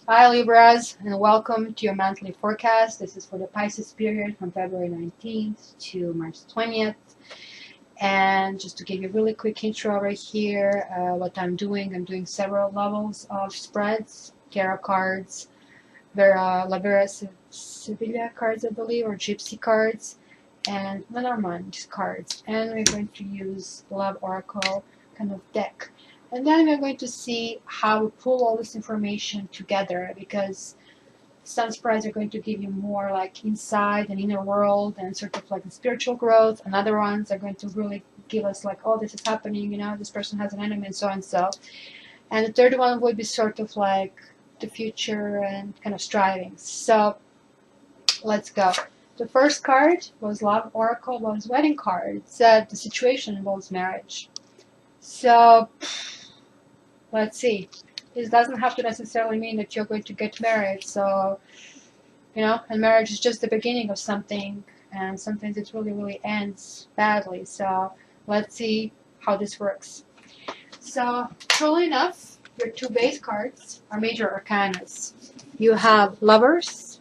Hi Libras, and welcome to your monthly forecast. This is for the Pisces period from February 19th to March 20th. And just to give you a really quick intro right here, what I'm doing several levels of spreads, tarot cards, Libera Sevilla cards, I believe, or Gypsy cards, and Lenormand cards. And we're going to use Love Oracle kind of deck. And then we're going to see how we pull all this information together, because some spreads are going to give you more like inside and inner world and sort of like the spiritual growth, and other ones are going to really give us like, oh, this is happening, this person has an enemy and so and so. And the third one would be sort of like the future and kind of striving. So let's go. The first card was Love Oracle, was wedding card. It said the situation involves marriage. So let's see. This doesn't have to necessarily mean that you're going to get married. So, and marriage is just the beginning of something, and sometimes it really, really ends badly. So let's see how this works. So, truly enough, your two base cards are major arcanas. You have Lovers,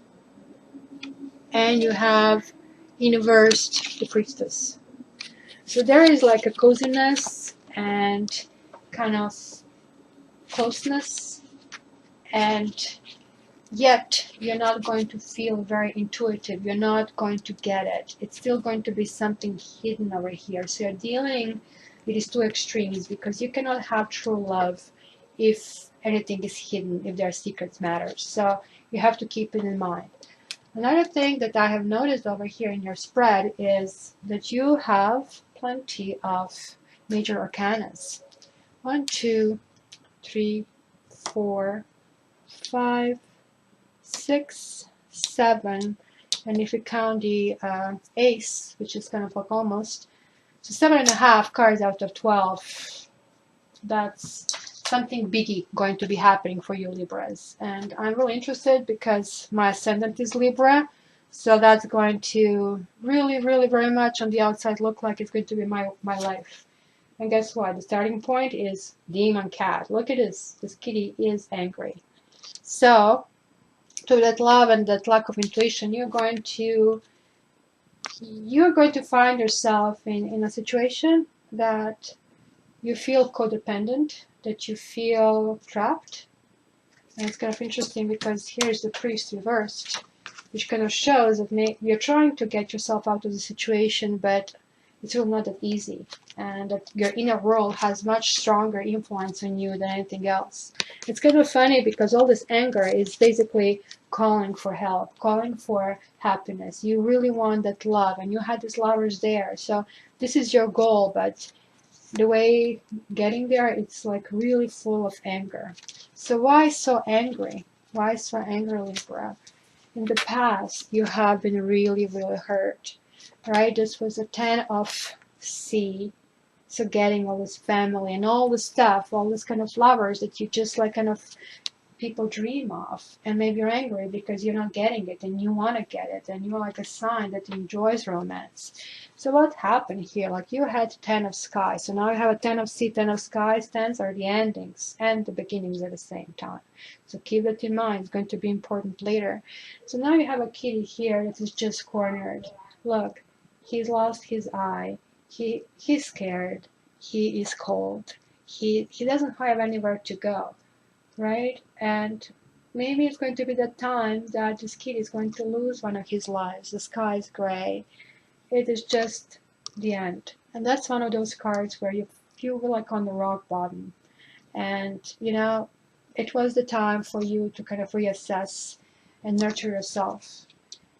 and you have Inversed, the Priestess. So there is like a coziness and kind of closeness, and yet you're not going to feel very intuitive. You're not going to get it. It's still going to be something hidden over here. So you're dealing with these two extremes, because you cannot have true love if anything is hidden, if their secrets matter. So you have to keep it in mind. Another thing that I have noticed over here in your spread is that you have plenty of major arcanas. 1, 2, 3, 4, 5, 6, 7, and if you count the ace, which is kind of like almost, so 7.5 cards out of 12. That's something biggie going to be happening for you, Libras. And I'm really interested because my ascendant is Libra, so that's going to really, really very much on the outside look like it's going to be my life. And guess what? The starting point is demon cat. Look at this. This kitty is angry. So, to that love and that lack of intuition, you're going to find yourself in a situation that you feel codependent, that you feel trapped. And it's kind of interesting because here's the priest reversed, which kind of shows that you're trying to get yourself out of the situation, but it's really not that easy, and that your inner world has much stronger influence on you than anything else. It's kind of funny because all this anger is basically calling for help, calling for happiness. You really want that love, and you had these lovers there. So this is your goal, but the way getting there, it's like really full of anger. So why so angry? Why so angry, Libra? In the past, you have been really, really hurt, right? This was a 10 of C. So getting all this family and all this stuff, all this kind of lovers that you just like kind of people dream of, and maybe you're angry because you're not getting it and you want to get it, and you're like a sign that enjoys romance. So what happened here? Like you had 10 of sky, so now you have a 10 of sea, 10 of sky. 10s are the endings and the beginnings at the same time, so keep that in mind. It's going to be important later. So now you have a kitty here that is just cornered. Look, he's lost his eye, he's scared, he is cold, he doesn't have anywhere to go, right? And maybe it's going to be the time that this kid is going to lose one of his lives. The sky is gray. It is just the end. And that's one of those cards where you feel like on the rock bottom. And, it was the time for you to kind of reassess and nurture yourself.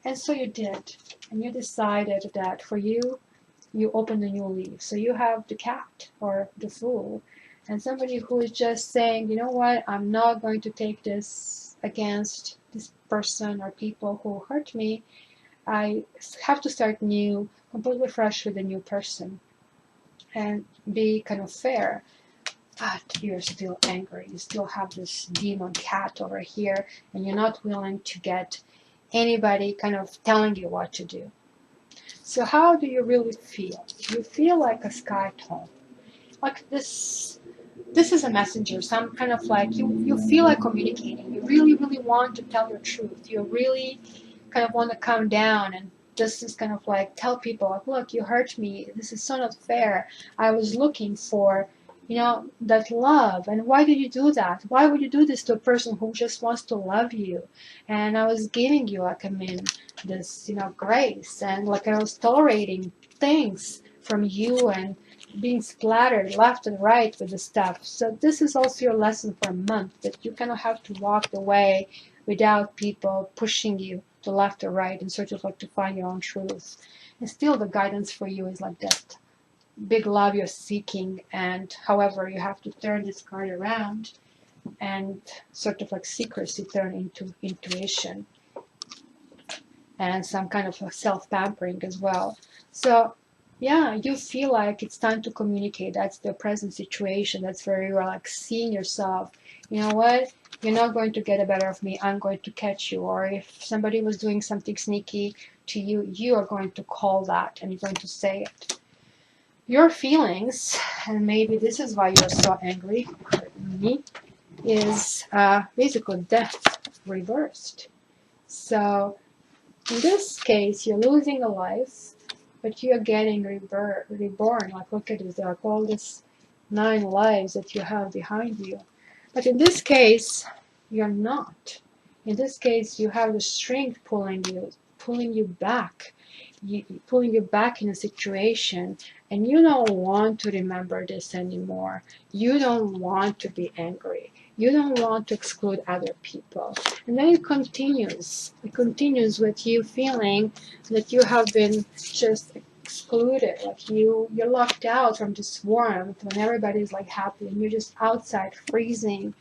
And so you did. And you decided that for you, you opened a new leaf. So you have the cat or the fool, and somebody who is just saying, you know what, I'm not going to take this against this person or people who hurt me. I have to start new, completely fresh with a new person and be kind of fair. But you're still angry. You still have this demon cat over here, and you're not willing to get anybody kind of telling you what to do. So how do you really feel? You feel like a sky tone, like this this is a messenger, some kind of like you feel like communicating. You really, really want to tell your truth. You really kind of want to come down and just kind of like tell people, like, look, you hurt me. This is so not fair. I was looking for, that love. And why did you do that? Why would you do this to a person who just wants to love you? And I was giving you, like, I mean, this, grace. And like I was tolerating things from you and being splattered left and right with the stuff. So this is also your lesson for a month, that you kind of have to walk the way without people pushing you to left or right and sort of like to find your own truth. And still the guidance for you is like that big love you're seeking, and however you have to turn this card around and sort of like secrecy turn into intuition and some kind of self-pampering as well. So yeah, you feel like it's time to communicate. That's the present situation. That's where you're like seeing yourself. You know what? You're not going to get the better of me. I'm going to catch you. Or if somebody was doing something sneaky to you, you are going to call that and you're going to say it. Your feelings, and maybe this is why you're so angry at me, is basically death reversed. So in this case, you're losing a life, but you're getting reborn. Like, look at this, there are all these 9 lives that you have behind you. But in this case, you're not. In this case, you have the strength pulling you back, pulling you back in a situation, and you don't want to remember this anymore. You don't want to be angry. You don't want to exclude other people. And then it continues. It continues with you feeling that you have been just excluded, like you're locked out from this warmth when everybody's like happy and you're just outside freezing,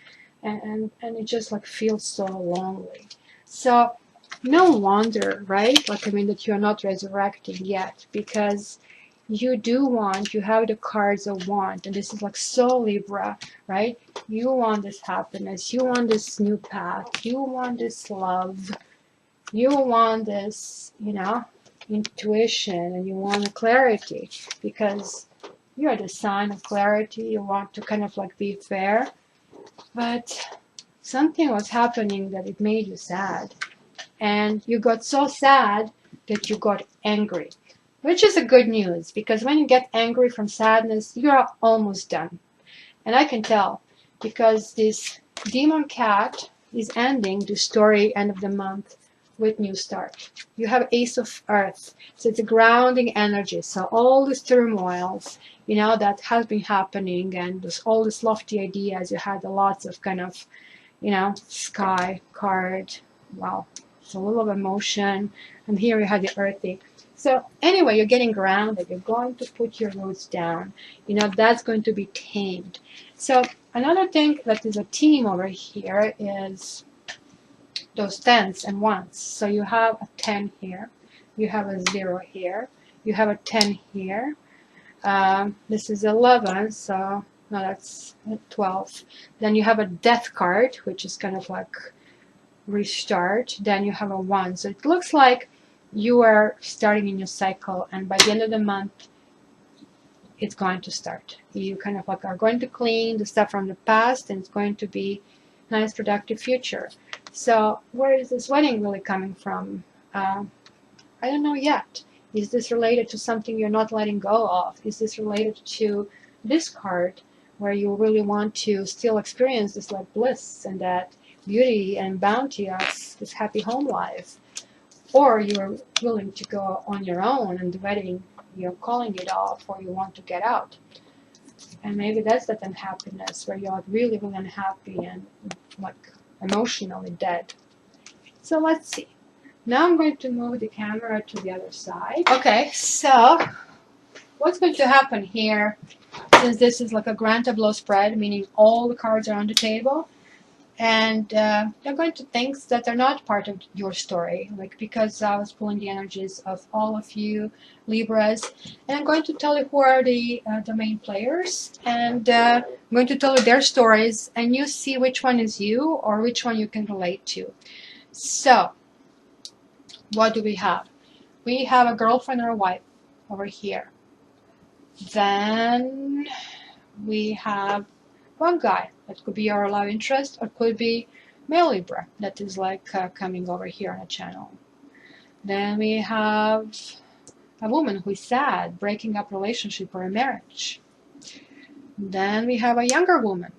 and it just like feels so lonely. So no wonder, right? Like, I mean, that you're not resurrecting yet, because you have the cards of want, and this is like so Libra, right? You want this happiness, you want this new path, you want this love, you want this, intuition, and you want clarity, because you're the sign of clarity. You want to kind of like be fair, but something was happening that it made you sad, and you got so sad that you got angry, which is a good news, because when you get angry from sadness, you're almost done. And I can tell, because this demon cat is ending the story end of the month with new start. You have Ace of Earth, so it's a grounding energy. So all these turmoils, that has been happening, and all these lofty ideas, you had lots of kind of, sky card. Wow, it's a little of emotion, and here you have the earthy. So anyway, you're getting grounded. You're going to put your roots down. That's going to be tamed. So another thing that is a theme over here is those 10s and 1s. So you have a 10 here. You have a 0 here. You have a 10 here. This is 11, so no, that's 12. Then you have a death card, which is kind of like restart. Then you have a 1. So it looks like you are starting a new cycle, and by the end of the month, it's going to start. You kind of like are going to clean the stuff from the past, and it's going to be a nice, productive future. So where is this wedding really coming from? I don't know yet. Is this related to something you're not letting go of? Is this related to this card, where you really want to still experience this like bliss and that beauty and bounty of this happy home life? Or you're willing to go on your own, and the wedding, you're calling it off, or you want to get out. And maybe that's that unhappiness, where you're like really, really unhappy and like emotionally dead. So let's see. Now I'm going to move the camera to the other side. Okay, so what's going to happen here, since this is like a grand tableau spread, meaning all the cards are on the table, and they're going to things that are not part of your story, like, because I was pulling the energies of all of you Libras, and I'm going to tell you who are the main players, and I'm going to tell you their stories, and you see which one is you or which one you can relate to. So what do we have? We have a girlfriend or a wife over here. Then we have one guy. That could be your love interest, or could be male Libra that is like coming over here on a channel. Then we have a woman who is sad, breaking up relationship or a marriage. Then we have a younger woman.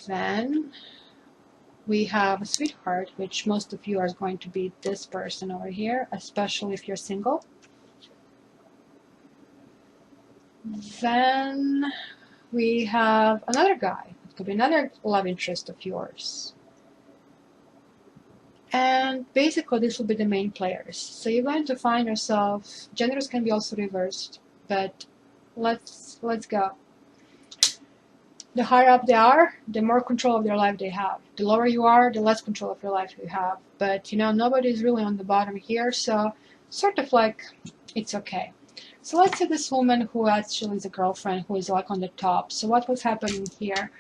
Then we have a sweetheart, which most of you are going to be this person over here, especially if you're single. Then we have another guy. It could be another love interest of yours. And basically this will be the main players. So you're going to find yourself, genders can be also reversed, but let's go. The higher up they are, the more control of their life they have. The lower you are, the less control of your life you have. But you know, nobody's really on the bottom here, so sort of like it's okay. So let's say this woman who actually is a girlfriend who is like on the top. So what was happening here?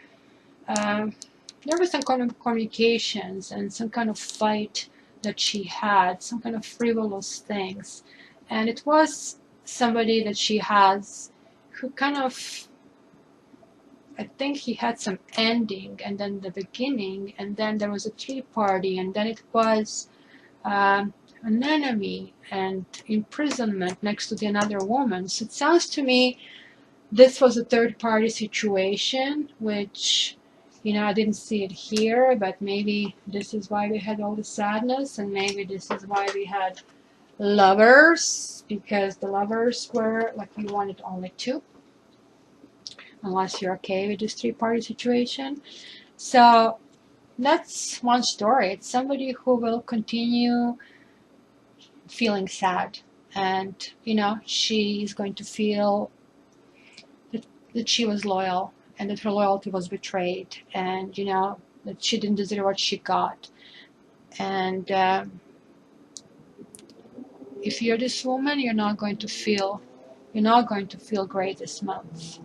There was some kind of communications and some kind of fight that she had, some kind of frivolous things. And it was somebody that she has who kind of, I think he had some ending and then the beginning, and then there was a tea party, and then it was an enemy and imprisonment next to the another woman. So it sounds to me this was a third party situation, which, you know, I didn't see it here, but maybe this is why we had all the sadness, and maybe this is why we had lovers, because the lovers were like, you wanted only two, unless you're okay with this three-party situation. So that's one story. It's somebody who will continue feeling sad, and you know, she is going to feel that she was loyal and that her loyalty was betrayed, and you know, that she didn't deserve what she got. And if you're this woman, you're not going to feel great this month.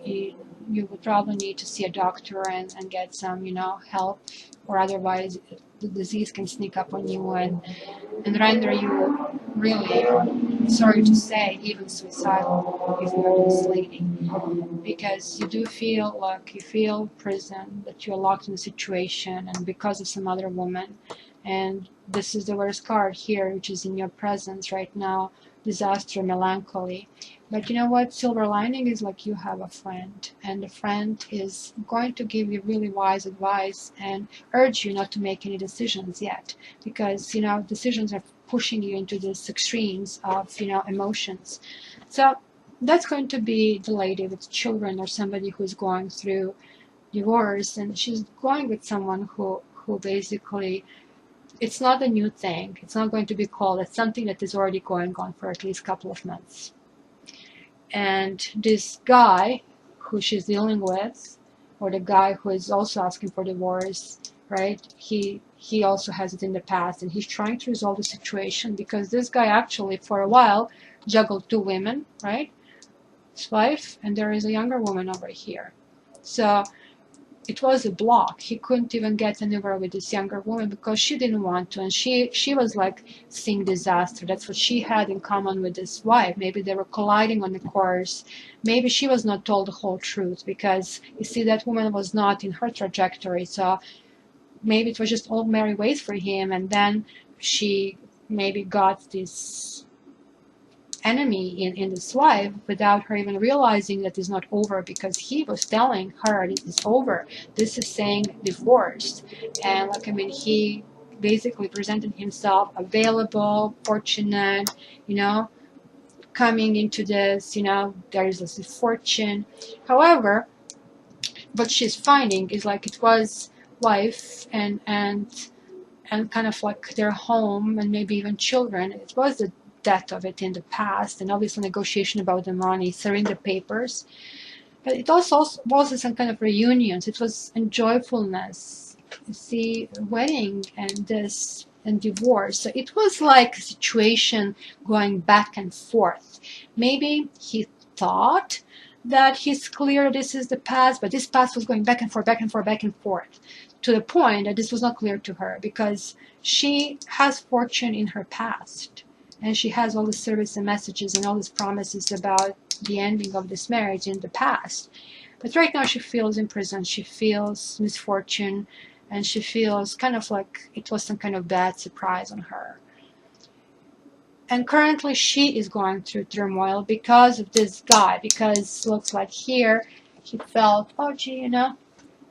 You would probably need to see a doctor and get some, you know, help, or otherwise the disease can sneak up on you and render you really, sorry to say, even suicidal if you're this lady, because you do feel like you feel prison, that you're locked in a situation and because of some other woman. And this is the worst card here, which is in your presence right now, disaster, melancholy. But you know what, silver lining is like you have a friend, and the friend is going to give you really wise advice and urge you not to make any decisions yet, because you know, decisions are pushing you into these extremes of, you know, emotions. So that's going to be the lady with children, or somebody who's going through divorce, and she's going with someone who basically, it's not a new thing. It's not going to be called. It's something that is already going on for at least a couple of months. And this guy who she's dealing with, or the guy who is also asking for divorce, right? He also has it in the past, and he's trying to resolve the situation, because this guy actually for a while juggled two women, right? His wife, and there is a younger woman over here. So it was a block. He couldn't even get anywhere with this younger woman because she didn't want to, and she was like seeing disaster. That's what she had in common with this wife. Maybe they were colliding on the course. Maybe she was not told the whole truth, because you see, that woman was not in her trajectory. So maybe it was just all merry ways for him, and then she maybe got this enemy in this wife without her even realizing that it's not over, because he was telling her it is over. This is saying divorce. And like, I mean, he basically presented himself available, fortunate, you know, coming into this, you know, there is this fortune. However, what she's finding is like, it was wife and kind of like their home, and maybe even children. It was the death of it in the past, and obviously negotiation about the money, serving the papers. But it also was some kind of reunions. It was joyfulness. You see, wedding and this and divorce. So it was like a situation going back and forth. Maybe he thought that he's clear this is the past, but this past was going back and forth, back and forth, back and forth, to the point that this was not clear to her, because she has fortune in her past. And she has all the service and messages and all these promises about the ending of this marriage in the past. But right now she feels imprisoned, she feels misfortune, and she feels kind of like it was some kind of bad surprise on her. And currently she is going through turmoil because of this guy, because looks like here he felt, oh gee, you know,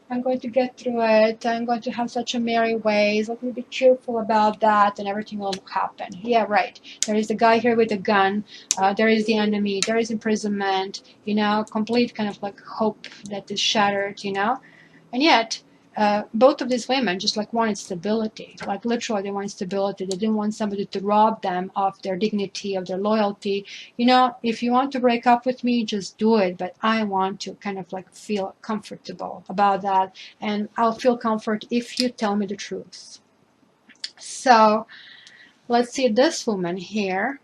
I'm going to get through it, I'm going to have such a merry ways, let me be cheerful about that, and everything will happen. Yeah, right. There is the guy here with the gun, there is the enemy, there is imprisonment, you know, complete kind of like hope that is shattered, you know. And yet, both of these women just like wanted stability. Like literally, they wanted stability. They didn't want somebody to rob them of their dignity, of their loyalty. You know, if you want to break up with me, just do it. But I want to kind of like feel comfortable about that, and I'll feel comfort if you tell me the truth. So let's see this woman here.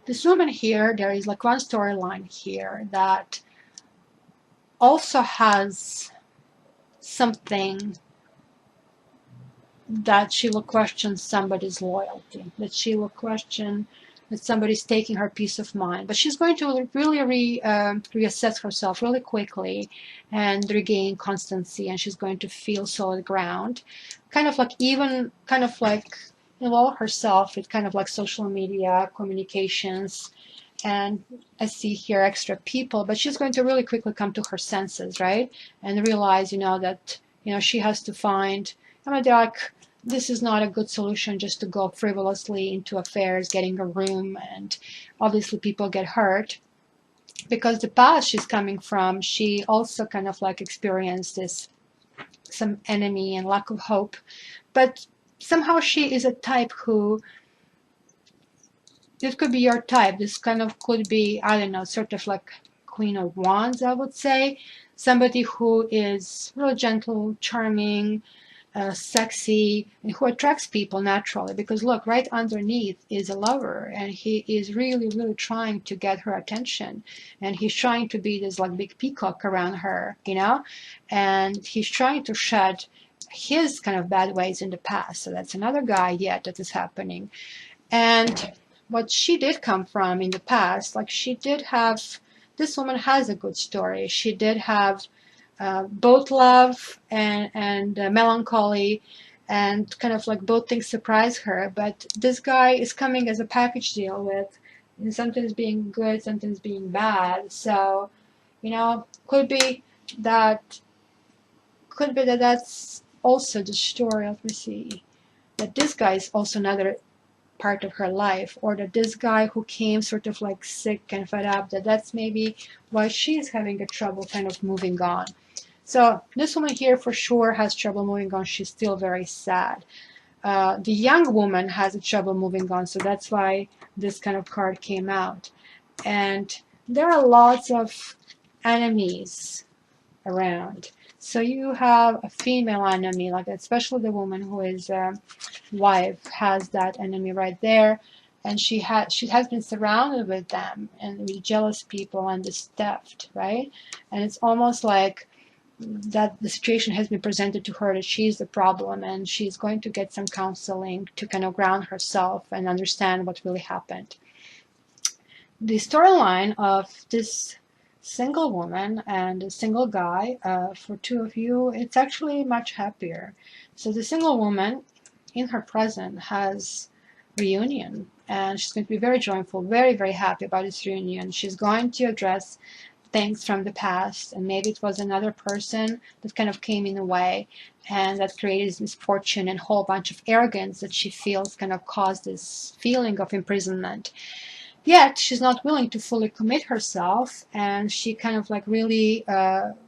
This woman here, there is like one storyline here that also has something that she will question somebody's loyalty, that she will question that somebody's taking her peace of mind. But she's going to really reassess herself really quickly and regain constancy, and she's going to feel solid ground. Kind of like even kind of like involve herself with kind of like social media, communications, and I see here extra people, but she's going to really quickly come to her senses, right? And realize, you know, that, you know, she has to find, I mean, like, this is not a good solution just to go frivolously into affairs, getting a room, and obviously people get hurt. Because the past she's coming from, she also kind of like experienced this, some enemy and lack of hope. But somehow she is a type who, this could be your type. This kind of could be, I don't know, sort of like Queen of Wands, I would say. Somebody who is real gentle, charming, sexy, and who attracts people naturally. Because look, right underneath is a lover, and he is really, really trying to get her attention. And he's trying to be this like big peacock around her, you know? And he's trying to shed his kind of bad ways in the past. So that's another guy yet that is happening. And what she did come from in the past, like she did have, this woman has a good story. She did have both love and melancholy, and kind of like both things surprise her. But this guy is coming as a package deal with something's being good, something's being bad. So, you know, could be that that's also the story. Let me see. That this guy is also another part of her life, or that this guy who came sort of like sick and fed up, that's maybe why she's having a trouble kind of moving on. So this woman here for sure has trouble moving on. She's still very sad. The young woman has a trouble moving on, so that's why this kind of card came out. And there are lots of enemies around. So you have a female enemy, like especially the woman who is wife has that enemy right there, and she has been surrounded with them and with jealous people and this theft, right? And it's almost like that the situation has been presented to her that she's the problem, and she's going to get some counseling to kind of ground herself and understand what really happened. The storyline of this single woman and a single guy, for two of you, it's actually much happier. So the single woman in her present has reunion, and she's going to be very joyful, very, very happy about this reunion. She's going to address things from the past, and maybe it was another person that kind of came in the way and that created misfortune and a whole bunch of arrogance that she feels kind of caused this feeling of imprisonment. Yet she's not willing to fully commit herself, and she kind of like really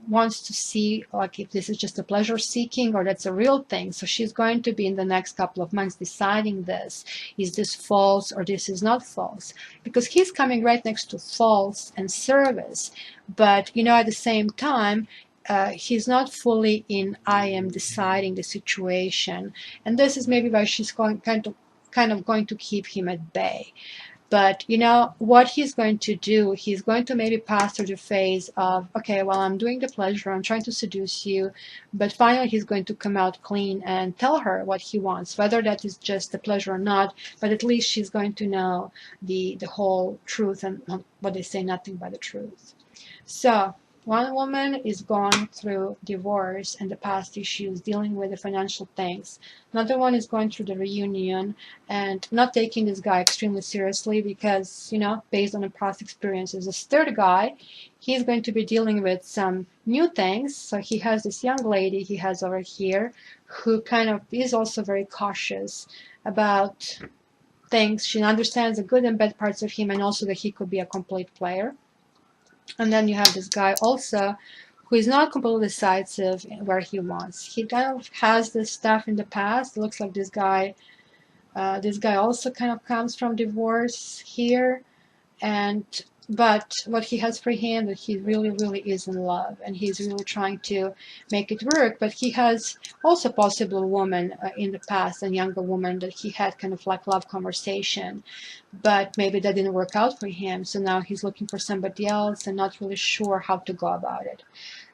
wants to see like if this is just a pleasure seeking or that's a real thing. So she's going to be in the next couple of months deciding this. Is this false or this is not false? Because he's coming right next to false and service. But, you know, at the same time, he's not fully in I am deciding the situation. And this is maybe why she's kind of going to keep him at bay. But you know what he's going to do? He's going to maybe pass through the phase of, okay, well, I'm doing the pleasure, I'm trying to seduce you, but finally he's going to come out clean and tell her what he wants, whether that is just the pleasure or not. But at least she's going to know the whole truth, and what they say, nothing but the truth. So one woman is going through divorce and the past issues, dealing with the financial things. Another one is going through the reunion and not taking this guy extremely seriously because, you know, based on the past experiences. This third guy, he's going to be dealing with some new things. So he has this young lady he has over here who kind of is also very cautious about things. She understands the good and bad parts of him, and also that he could be a complete player. And then you have this guy also who is not completely decisive where he wants. He kind of has this stuff in the past. It looks like this guy also kind of comes from divorce here, and but what he has for him, that he really is in love, and he's really trying to make it work. But he has also possibly a woman in the past, a younger woman that he had kind of like love conversation, but maybe that didn't work out for him. So now he's looking for somebody else and not really sure how to go about it.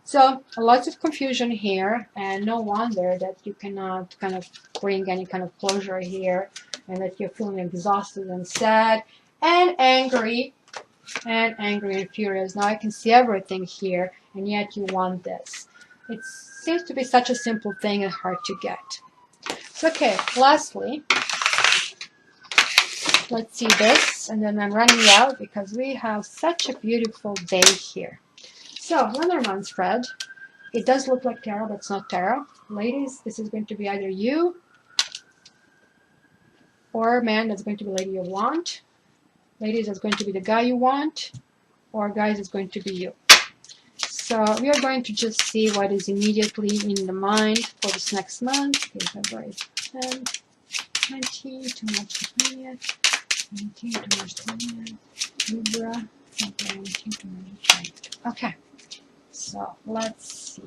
So lots of confusion here, and no wonder that you cannot kind of bring any kind of closure here, and that you're feeling exhausted and sad and angry and furious. Now I can see everything here, and yet you want this. It seems to be such a simple thing and hard to get. So, okay, lastly, let's see this, and then I'm running out because we have such a beautiful day here. So, Lenormand spread. It does look like tarot, but it's not tarot. Ladies, this is going to be either you or man, that's going to be lady you want. Ladies, that's going to be the guy you want, or guys, it's going to be you. So we are going to just see what is immediately in the mind for this next month. Okay, February 10, 19 to March 20th, 19 to March 20th, Libra, February 19 to March 20th. Okay, so let's see.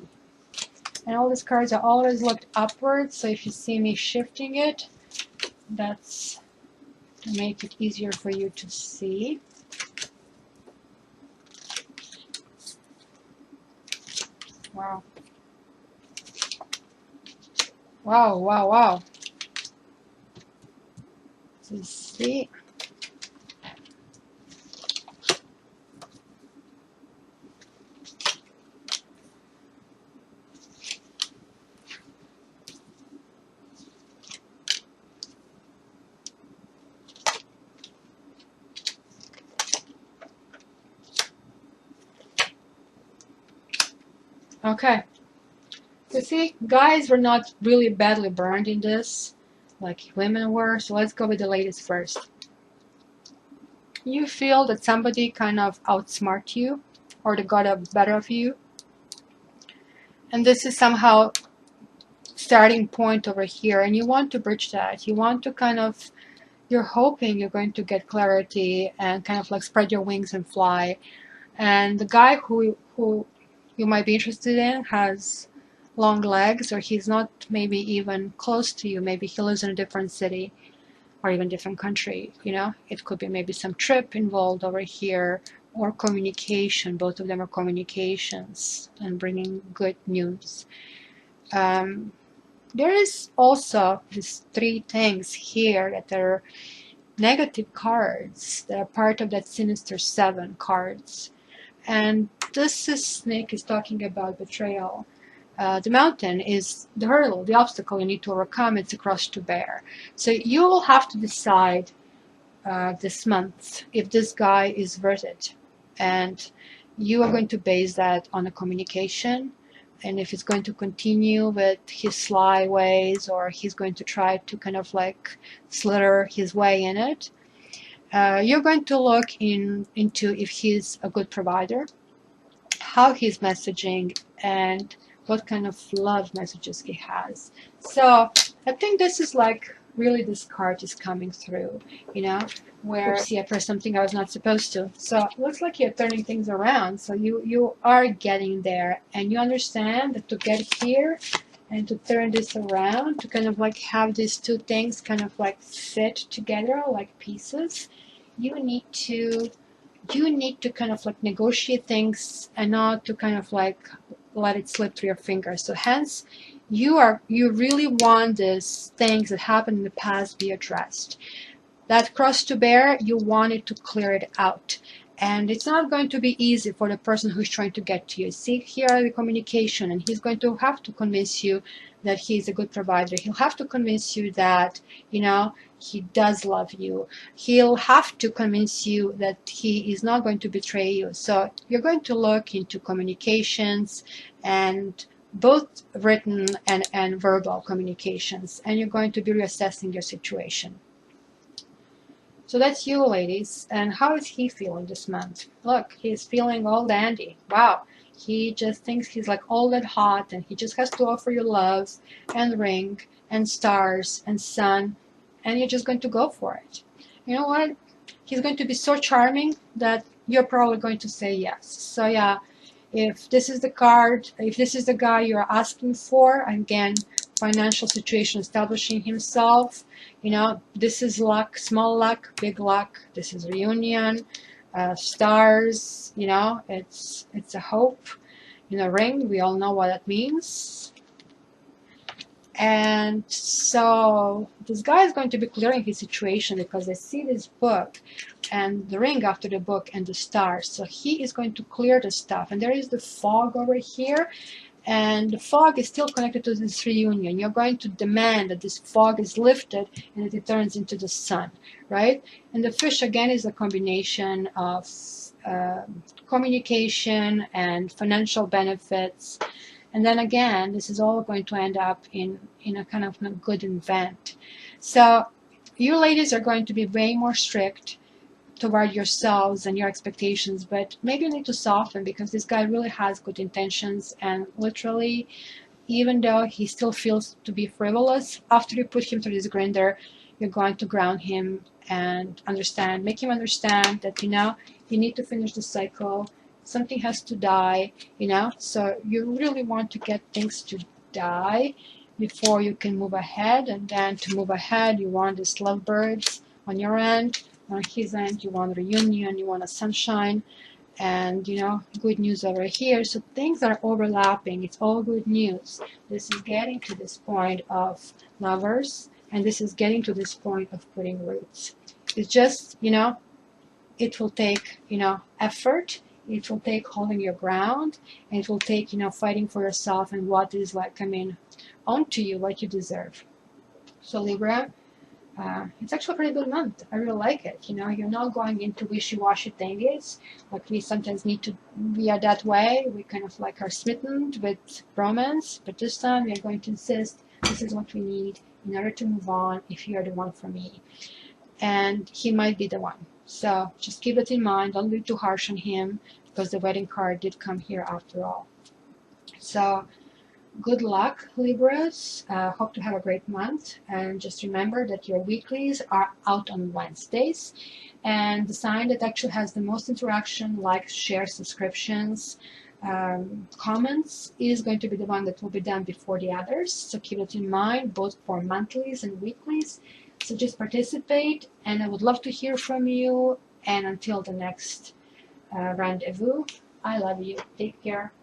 And all these cards are always looked upwards, so if you see me shifting it, that's to make it easier for you to see. Wow. Wow, wow, wow. Let's see. Okay. So see, guys were not really badly burned in this, like women were. So let's go with the ladies first. You feel that somebody kind of outsmart you, or they got a better of you. And this is somehow starting point over here, and you want to bridge that. You want to kind of, you're hoping you're going to get clarity and kind of like spread your wings and fly. And the guy who you might be interested in has long legs, or he's not maybe even close to you. Maybe he lives in a different city or even different country, you know. It could be maybe some trip involved over here, or communication. Both of them are communications and bringing good news. There is also these three things here that are negative cards that are part of that sinister 7 cards. And this snake is talking about betrayal. The mountain is the hurdle, the obstacle you need to overcome. It's a cross to bear. So you will have to decide this month if this guy is worth it. And you are going to base that on a communication. And if he's going to continue with his sly ways, or he's going to try to kind of like slither his way in it. You're going to look into if he's a good provider, how he's messaging, and what kind of love messages he has. So I think this is like really this card is coming through, you know, where see I pressed something I was not supposed to. So it looks like you're turning things around. So you are getting there, and you understand that to get here and to turn this around, to kind of like have these two things kind of like fit together like pieces, you need to kind of like negotiate things and not to kind of like let it slip through your fingers. So hence you really want these things that happened in the past be addressed. That cross to bear, you want it to clear it out. And it's not going to be easy for the person who's trying to get to you. See here the communication, and he's going to have to convince you that he's a good provider. He'll have to convince you that, you know, he does love you. He'll have to convince you that he is not going to betray you. So you're going to look into communications, and both written and verbal communications, and you're going to be reassessing your situation. So that's you, ladies. And how is he feeling this month? Look, he's feeling all dandy. Wow. He just thinks he's like all that hot, and he just has to offer you love and ring and stars and sun, and you're just going to go for it. You know what? He's going to be so charming that you're probably going to say yes. So yeah, if this is the card, if this is the guy you're asking for, again, financial situation, establishing himself, you know, this is luck, small luck, big luck. This is reunion, stars, you know, it's a hope. You know, ring, we all know what that means. And so this guy is going to be clearing his situation because I see this book and the ring after the book and the stars. So he is going to clear the stuff. And there is the fog over here. And the fog is still connected to this reunion. You're going to demand that this fog is lifted and that it turns into the sun, right? And the fish, again, is a combination of communication and financial benefits. And then again, this is all going to end up in a kind of a good event. So you ladies are going to be way more strict toward yourselves and your expectations, but maybe you need to soften, because this guy really has good intentions, and literally, even though he still feels to be frivolous, after you put him through this grinder, you're going to ground him and make him understand that, you know, you need to finish the cycle, something has to die, you know. So you really want to get things to die before you can move ahead. And then to move ahead, you want these lovebirds on your end. On his end, you want a reunion, you want a sunshine, and, you know, good news over here. So things are overlapping. It's all good news. This is getting to this point of lovers, and this is getting to this point of putting roots. It's just, you know, it will take, you know, effort. It will take holding your ground, and it will take, you know, fighting for yourself and what is like coming onto you, what you deserve. So Libra, it's actually a pretty good month. I really like it. You know, you're not going into wishy-washy things. Like we sometimes need to be that way. We kind of like are smitten with romance, but this time we are going to insist this is what we need in order to move on if you are the one for me. And he might be the one. So just keep it in mind. Don't be too harsh on him, because the wedding card did come here after all. So good luck, Libras. Hope to have a great month. And just remember that your weeklies are out on Wednesdays. And the sign that actually has the most interaction, likes, shares, subscriptions, comments, is going to be the one that will be done before the others. So keep it in mind, both for monthlies and weeklies. So just participate, and I would love to hear from you. And until the next rendezvous, I love you. Take care.